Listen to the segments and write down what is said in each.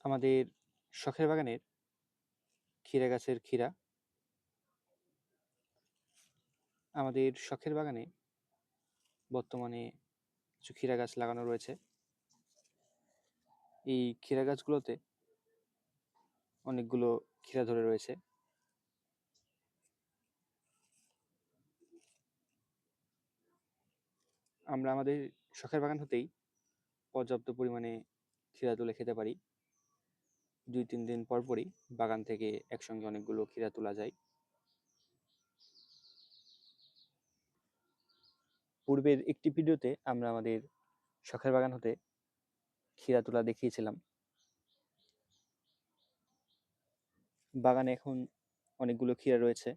আমাদের শখের বাগানের ক্ষীরা গাছের ক্ষীরা। আমাদের শখের বাগানে বর্তমানে কিছু ক্ষীরা গাছ লাগানো রয়েছে। এই ক্ষীরা গাছগুলোতে অনেকগুলো ক্ষীরা ধরে রয়েছে। আমরা আমাদের শখের বাগান হতেই পর্যাপ্ত পরিমাণে ক্ষীরা তুলে খেতে পারি। 2-3 দিন পর পরই বাগান থেকে একসঙ্গে অনেকগুলো ক্ষীরা তোলা যায়। পূর্বের একটি ভিডিওতে আমরা আমাদের শখের বাগান হতে ক্ষীরা তোলা দেখিয়েছিলাম। বাগানে এখন অনেকগুলো ক্ষীরা রয়েছে।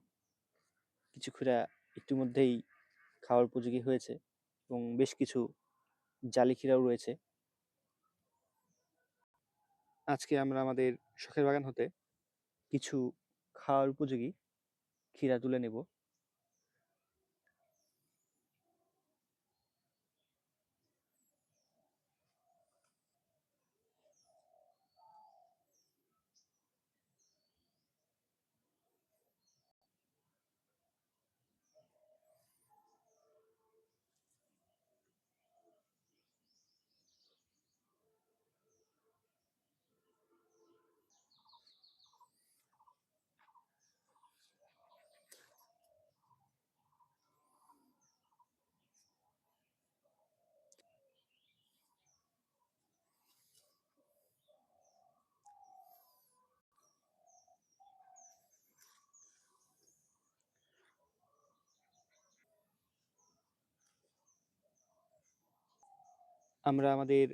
কিছু ক্ষীরা ইতিমধ্যেই খাওয়ার উপযোগী হয়েছে এবং বেশ কিছু জালি ক্ষীরাও রয়েছে। আজকে আমরা আমাদের শখের বাগান হতে কিছু খাওয়ার উপযোগী ক্ষীরা তুলে নেব। আমরা আমাদের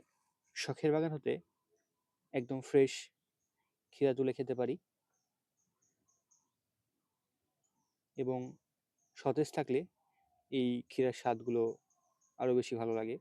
শখের বাগান হতে একদম ফ্রেশ ক্ষীরা তুলে খেতে পারি এবং সতেজ থাকলে এই ক্ষীরার স্বাদগুলো আরও বেশি ভালো লাগে।